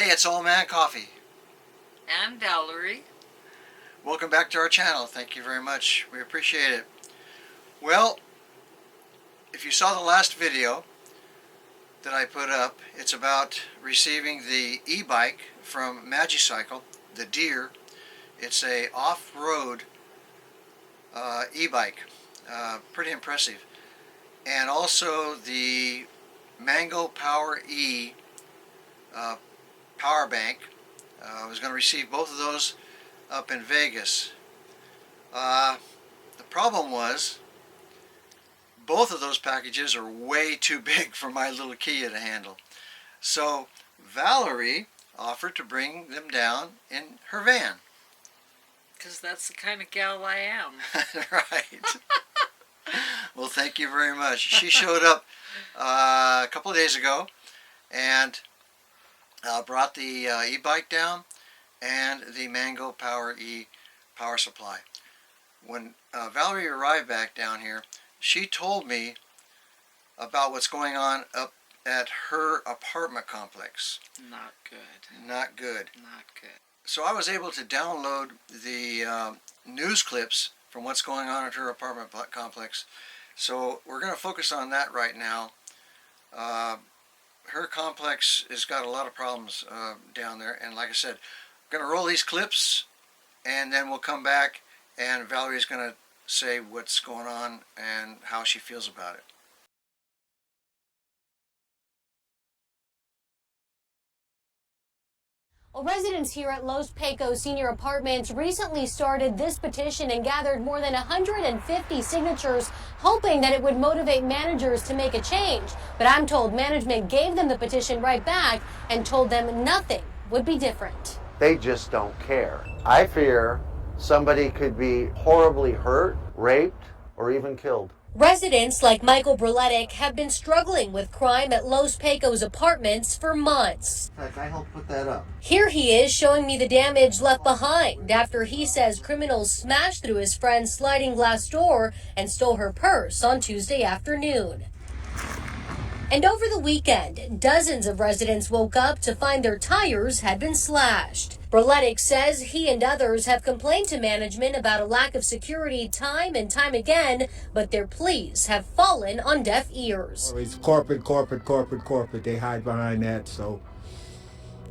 Hey, it's Old Man Coffee. And Valerie. Welcome back to our channel. Thank you very much. We appreciate it. Well, if you saw the last video that I put up, it's about receiving the e-bike from Magicycle, the Deer. It's a off-road e-bike. Pretty impressive. And also the Mango Power E power bank. I was going to receive both of those up in Vegas. The problem was both of those packages are way too big for my little Kia to handle. So Valerie offered to bring them down in her van. Because that's the kind of gal I am. Right. Well, thank you very much. She showed up a couple of days ago and brought the e-bike down and the Mango Power E power supply. When Valerie arrived back down here, she told me about what's going on up at her apartment complex. Not good. Not good. Not good. So I was able to download the news clips from what's going on at her apartment complex. So we're going to focus on that right now. Her complex has got a lot of problems down there, and like I said, I'm going to roll these clips and then we'll come back and Valerie's going to say what's going on and how she feels about it. Well, residents here at Los Pecos Senior Apartments recently started this petition and gathered more than 150 signatures, hoping that it would motivate managers to make a change. But I'm told management gave them the petition right back and told them nothing would be different. They just don't care. I fear somebody could be horribly hurt, raped, or even killed. Residents like Michael Breletic have been struggling with crime at Los Pecos Apartments for months. In fact, I helped put that up. Here he is showing me the damage left behind after he says criminals smashed through his friend's sliding glass door and stole her purse on Tuesday afternoon. And over the weekend, dozens of residents woke up to find their tires had been slashed. Breletic says he and others have complained to management about a lack of security time and time again, but their pleas have fallen on deaf ears. It's corporate. They hide behind that, so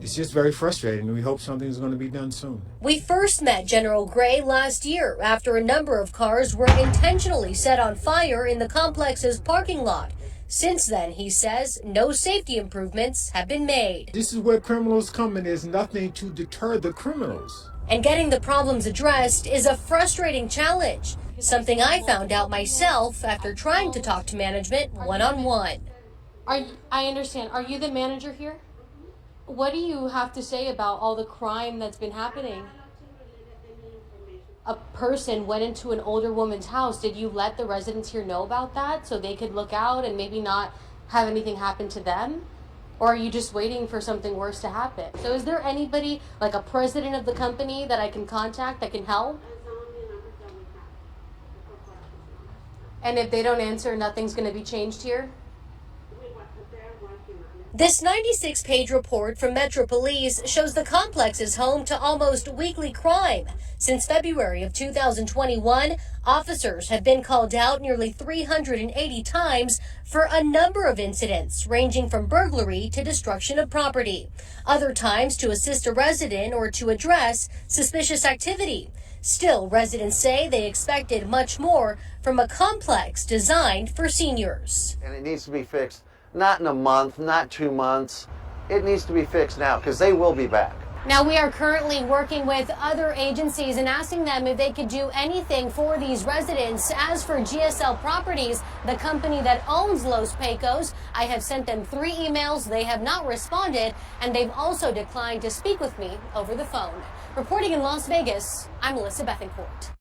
it's just very frustrating. We hope something's going to be done soon. We first met General Gray last year after a number of cars were intentionally set on fire in the complex's parking lot. Since then, he says, no safety improvements have been made. This is where criminals come, and there's nothing to deter the criminals. And getting the problems addressed is a frustrating challenge, something I found out myself after trying to talk to management one-on-one. I understand. Are you the manager here? What do you have to say about all the crime that's been happening? A person went into an older woman's house. Did you let the residents here know about that so they could look out and maybe not have anything happen to them? Or are you just waiting for something worse to happen? So is there anybody, like a president of the company, that I can contact that can help? And if they don't answer, nothing's going to be changed here? This 96-page report from Metro Police shows the complex is home to almost weekly crime. Since February of 2021, officers have been called out nearly 380 times for a number of incidents, ranging from burglary to destruction of property. Other times to assist a resident or to address suspicious activity. Still, residents say they expected much more from a complex designed for seniors. And it needs to be fixed, not in a month, not 2 months. It needs to be fixed now, because they will be back. Now, we are currently working with other agencies and asking them if they could do anything for these residents. As for GSL Properties, the company that owns Los Pecos, I have sent them 3 emails. They have not responded, and they've also declined to speak with me over the phone. Reporting in Las Vegas, I'm Melissa Bethencourt.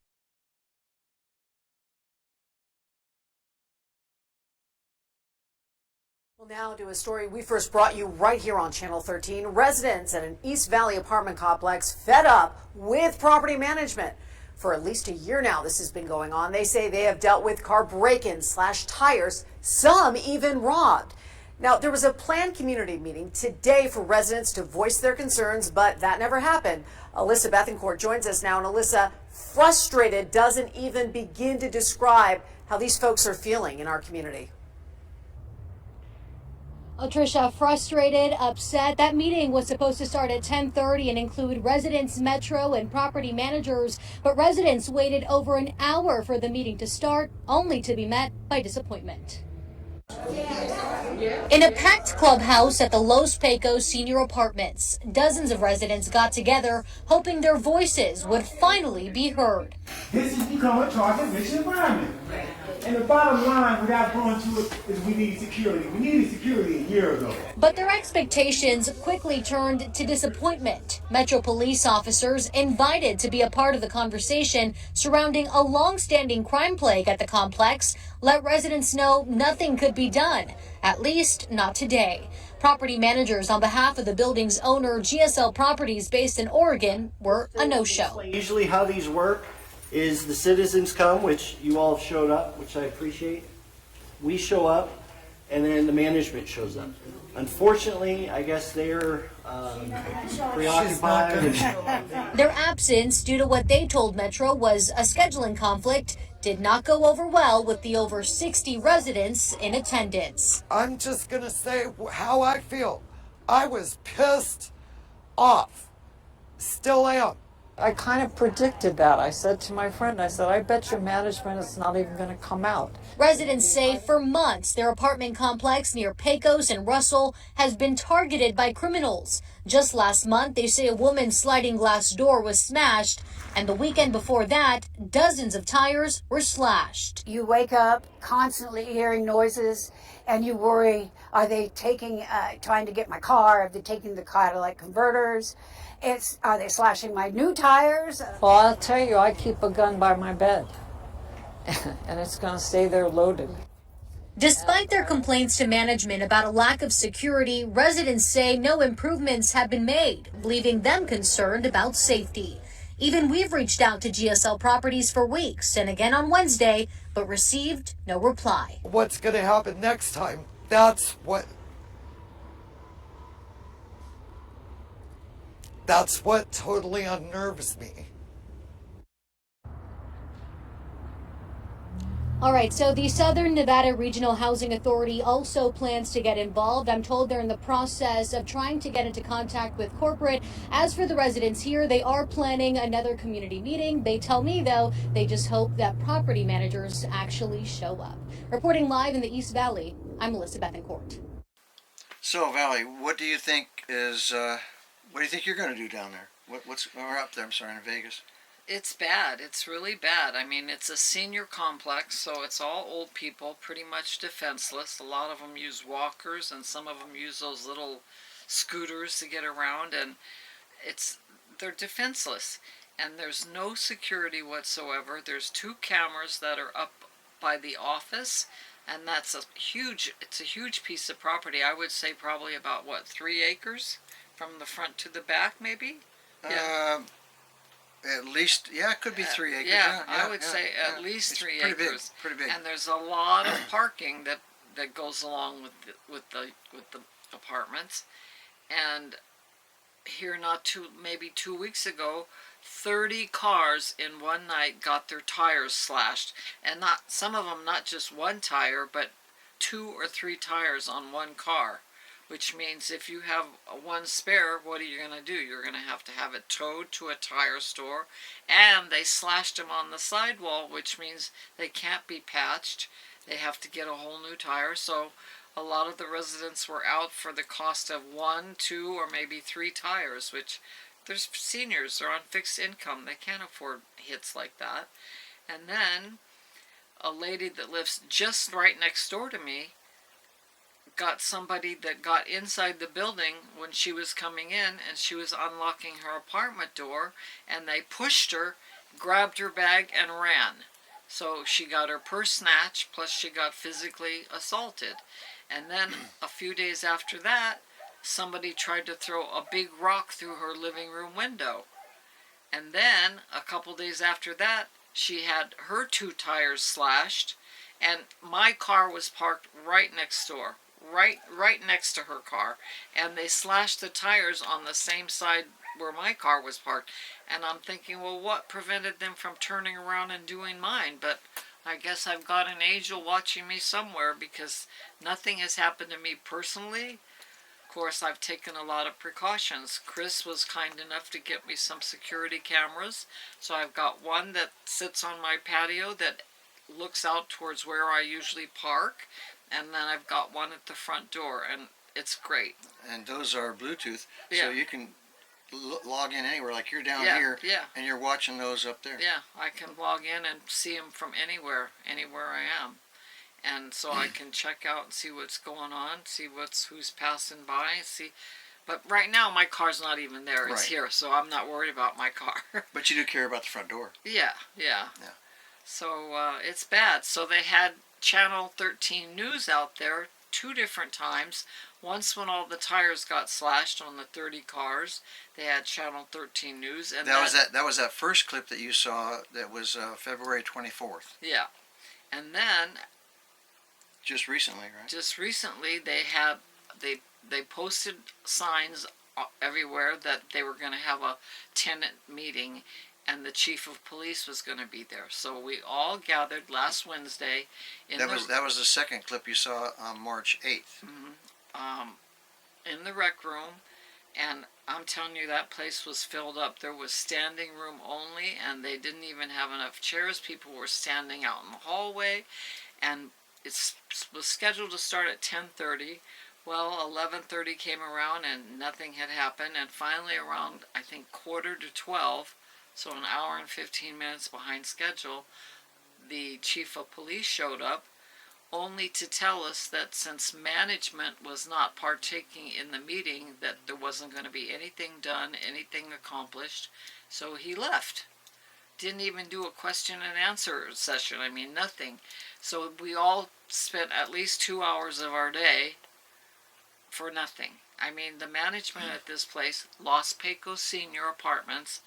Well, now to a story we first brought you right here on Channel 13. Residents at an East Valley apartment complex fed up with property management. For at least a year now, this has been going on. They say they have dealt with car break-ins, slashed tires, some even robbed. Now, there was a planned community meeting today for residents to voice their concerns, but that never happened. Alyssa Bethencourt joins us now, and Alyssa, frustrated doesn't even begin to describe how these folks are feeling in our community. Oh, Tricia, frustrated, upset. That meeting was supposed to start at 10:30 and include residents, Metro, and property managers, but residents waited over an hour for the meeting to start, only to be met by disappointment. In a packed clubhouse at the Los Pecos Senior Apartments, dozens of residents got together, hoping their voices would finally be heard. This has become a target-rich environment. And the bottom line, without going to it, is we need security. We needed security a year ago. But their expectations quickly turned to disappointment. Metro police officers, invited to be a part of the conversation surrounding a long-standing crime plague at the complex, let residents know nothing could be done, at least not today. Property managers on behalf of the building's owner, GSL Properties based in Oregon, were a no-show. Usually how these work is the citizens come, which you all have showed up, which I appreciate. We show up, and then the management shows up. Unfortunately, I guess they're preoccupied. Their absence, due to what they told Metro was a scheduling conflict, did not go over well with the over 60 residents in attendance. I'm just going to say how I feel. I was pissed off. Still am. I kind of predicted that. I said to my friend, I said, I bet your management is not even going to come out. Residents say for months their apartment complex near Pecos and Russell has been targeted by criminals. Just last month, they say a woman's sliding glass door was smashed, and the weekend before that, dozens of tires were slashed. You wake up constantly hearing noises, and you worry, are they trying to get my car? Are they taking the catalytic converters? Are they slashing my new tires? Well, I'll tell you, I keep a gun by my bed, and it's going to stay there loaded. Despite their complaints to management about a lack of security, residents say no improvements have been made, leaving them concerned about safety. Even we've reached out to GSL Properties for weeks and again on Wednesday, but received no reply. What's going to happen next time? That's what totally unnerves me. All right, so the Southern Nevada Regional Housing Authority also plans to get involved. I'm told they're in the process of trying to get into contact with corporate. As for the residents here, they are planning another community meeting. They tell me, though, they just hope that property managers actually show up. Reporting live in the East Valley, I'm Alyssa Bethencourt. So, Valley, what do you think what do you think you're going to do down there? Or up there, I'm sorry, in Vegas? It's bad. It's really bad. I mean, it's a senior complex, so it's all old people, pretty much defenseless. A lot of them use walkers, and some of them use those little scooters to get around, and they're defenseless. And there's no security whatsoever. There's 2 cameras that are up by the office, and it's a huge piece of property. I would say probably about, 3 acres from the front to the back, maybe? Yeah. At least, it could be 3 acres. Yeah, I would say at least It's 3 pretty acres. Big, pretty big. And there's a lot of parking that goes along with the apartments. And here maybe 2 weeks ago, 30 cars in one night got their tires slashed, and some of them not just one tire, but 2 or 3 tires on one car. Which means if you have one spare, what are you going to do? You're going to have it towed to a tire store, and they slashed them on the sidewall, which means they can't be patched. They have to get a whole new tire. So a lot of the residents were out for the cost of 1, 2, or maybe 3 tires, which there's seniors, they're on fixed income. They can't afford hits like that. And then a lady that lives just right next door to me got somebody that got inside the building when she was coming in, and she was unlocking her apartment door, and they pushed her, grabbed her bag, and ran. So she got her purse snatched, plus she got physically assaulted. And then a few days after that, somebody tried to throw a big rock through her living room window. And then a couple days after that, she had her 2 tires slashed, and my car was parked right next door. right next to her car, and they slashed the tires on the same side where my car was parked. And I'm thinking, well, what prevented them from turning around and doing mine? But I guess I've got an angel watching me somewhere, because nothing has happened to me personally. Of course, I've taken a lot of precautions. KRIS was kind enough to get me some security cameras. So I've got one that sits on my patio that looks out towards where I usually park. And then I've got one at the front door, and it's great. And those are Bluetooth, Yeah. so you can log in anywhere. Like you're down Yeah, here, yeah. and you're watching those up there. Yeah, I can log in and see them from anywhere I am. And so I can check out and see what's going on, see who's passing by, see. But right now my car's not even there. It's Right. here, so I'm not worried about my car. But you do care about the front door. Yeah. Yeah. So it's bad. So they had Channel 13 News out there 2 different times. Once when all the tires got slashed on the 30 cars, they had Channel 13 News, and That was that first clip that you saw. That was February 24th. Yeah, and then Just recently, right? just recently they posted signs everywhere that they were going to have a tenant meeting, and the chief of police was going to be there. So we all gathered last Wednesday in That was the second clip you saw on March 8th. in the rec room, and I'm telling you, that place was filled up. There was standing room only, and they didn't even have enough chairs. People were standing out in the hallway, and it was scheduled to start at 10:30. Well, 11:30 came around and nothing had happened, and finally around, I think, 11:45, so an hour and 15 minutes behind schedule, the chief of police showed up, only to tell us that since management was not partaking in the meeting, that there wasn't going to be anything done, anything accomplished, so he left. Didn't even do a question and answer session. I mean, nothing. So we all spent at least 2 hours of our day for nothing. I mean, the management at this place, Los Pecos Senior Apartments,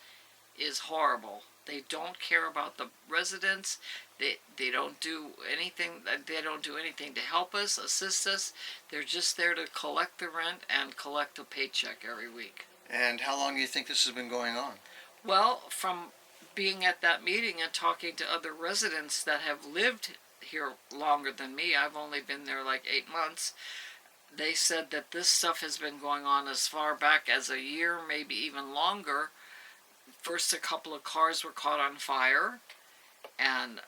is horrible. They don't care about the residents. They don't do anything. They don't do anything to help us, assist us. They're just there to collect the rent and collect a paycheck every week. And how long do you think this has been going on? Well, from being at that meeting and talking to other residents that have lived here longer than me, I've only been there like 8 months. They said that this stuff has been going on as far back as a year, maybe even longer. First, a couple of cars were caught on fire, and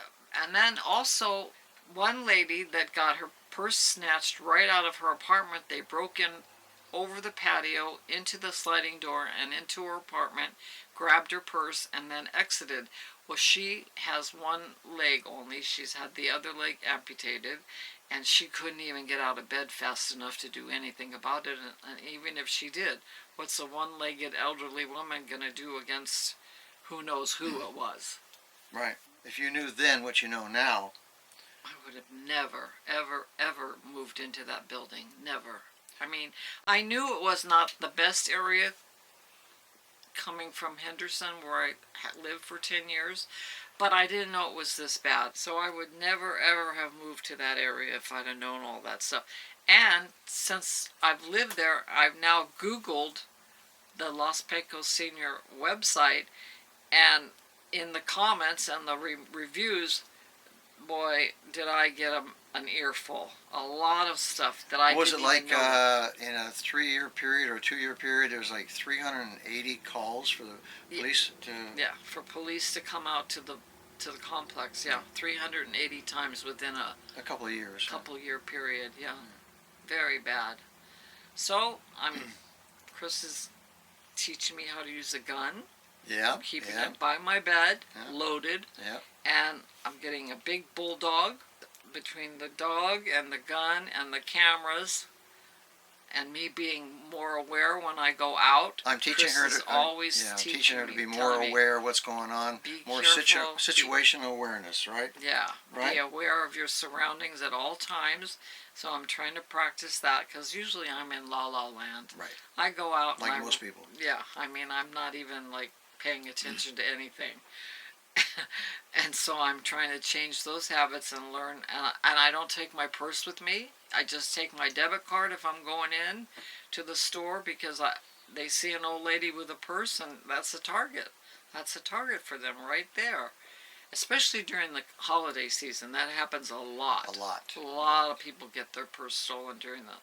then also one lady that got her purse snatched right out of her apartment. They broke in over the patio into the sliding door and into her apartment, grabbed her purse, and then exited. Well, she has one leg only. She's had the other leg amputated, and she couldn't even get out of bed fast enough to do anything about it. And even if she did, what's a one-legged elderly woman going to do against who knows who it was? Right. If you knew then what you know now. I would have never, ever, ever moved into that building. Never. I mean, I knew it was not the best area coming from Henderson, where I lived for 10 years, but I didn't know it was this bad. So I would never, ever have moved to that area if I'd have known all that stuff. And since I've lived there, I've now Googled the Los Pecos Senior website, and in the comments and the reviews, boy, did I get an earful. A lot of stuff that I Was it didn't like even know. in a 3-year period or a 2-year period, there was like 380 calls for the police to... Yeah, for police to come out to the complex. Yeah, 380 times within a couple of years. Couple-year period. Yeah, very bad. So KRIS is teaching me how to use a gun. Yeah. I'm keeping it by my bed, loaded. Yeah. And I'm getting a big bulldog. Between the dog and the gun and the cameras, and me being more aware when I go out. I'm teaching KRIS her is to always teaching her to be me, more telling me, aware of what's going on, be more careful, situational awareness, right? Yeah, Right? be aware of your surroundings at all times. So I'm trying to practice that, because usually I'm in la la land. Right. I go out Like and most people. Yeah, I mean, I'm not even like paying attention to anything. And so I'm trying to change those habits and learn. And I don't take my purse with me. I just take my debit card if I'm going in to the store, because they see an old lady with a purse, and that's a target. That's a target for them right there. Especially during the holiday season, that happens a lot. A lot. A lot of people get their purse stolen during the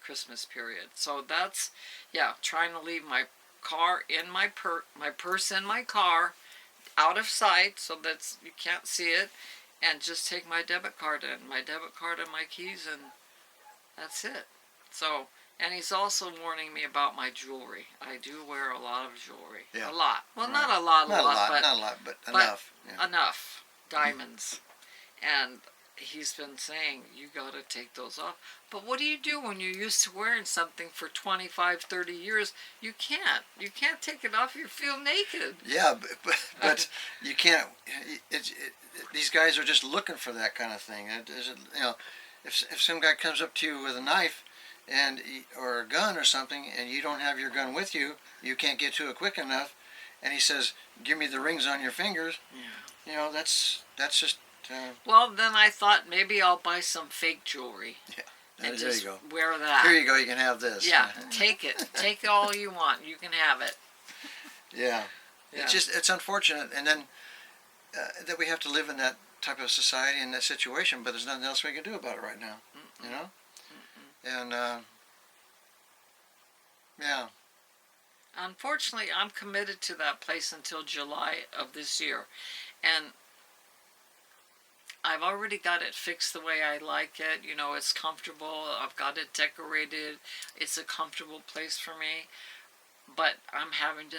Christmas period. So that's, yeah, trying to leave my car in my purse in my car, out of sight, so that you can't see it, and just take my debit card and my keys, and that's it. So, and he's also warning me about my jewelry. I do wear a lot of jewelry. Yeah. A lot. Well, Right. not a lot, Not but a lot, but enough. Yeah. enough diamonds. And he's been saying, you got to take those off. But what do you do when you're used to wearing something for 25, 30 years? You can't take it off. You feel naked. Yeah, but you can't. These guys are just looking for that kind of thing. You know, if some guy comes up to you with a knife or a gun or something, and you don't have your gun with you, you can't get to it quick enough, and he says, "Give me the rings on your fingers." Yeah. You know, that's just. Well, then I thought maybe I'll buy some fake jewelry. Yeah. And There just you go. wear that. Here you go. You can have this. Yeah, take it. Take all you want. You can have it. Yeah. Yeah. It's unfortunate, and then that we have to live in that type of society and that situation, but there's nothing else we can do about it right now. You know? And yeah. Unfortunately, I'm committed to that place until July of this year, and I've already got it fixed the way I like it. You know, it's comfortable. I've got it decorated. It's a comfortable place for me. But I'm having to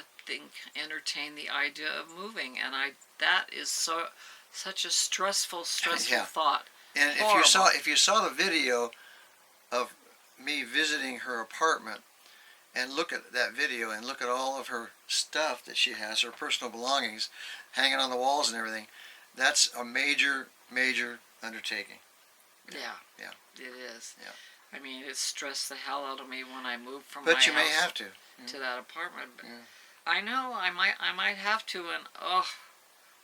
entertain the idea of moving, and that is such a stressful Yeah. thought. And if you saw the video of me visiting her apartment, and look at that video and look at all of her stuff that she has, her personal belongings hanging on the walls and everything, that's a major undertaking. Yeah. Yeah. It is. Yeah. I mean, it stressed the hell out of me when I moved from my But you may house have to. to that apartment. But Yeah. I know I might have to, and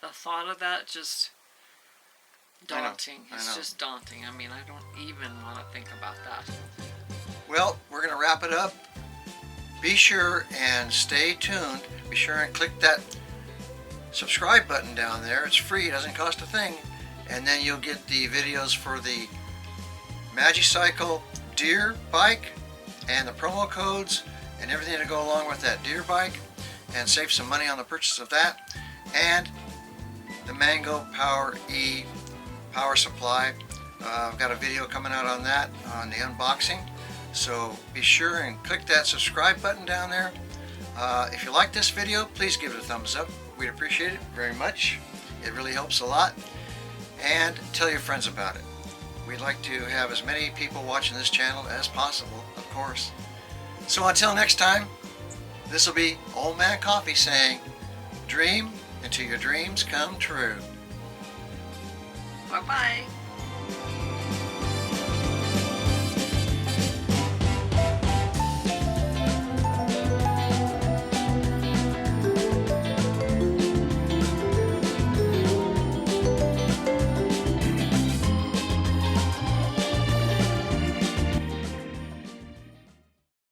the thought of that just daunting. I It's know. just daunting. I mean, I don't even want to think about that. Well, we're going to wrap it up. Be sure and stay tuned. Be sure and click that subscribe button down there. It's free. It doesn't cost a thing. And then you'll get the videos for the Magicycle Deer bike and the promo codes and everything to go along with that Deer bike, and save some money on the purchase of that. And the Mango Power E power supply. I've got a video coming out on that, on the unboxing. So be sure and click that subscribe button down there. If you like this video, please give it a thumbs up. We'd appreciate it very much. It really helps a lot. And tell your friends about it. We'd like to have as many people watching this channel as possible, of course. So until next time, this will be Old Man Coffee saying, dream until your dreams come true. Bye-bye.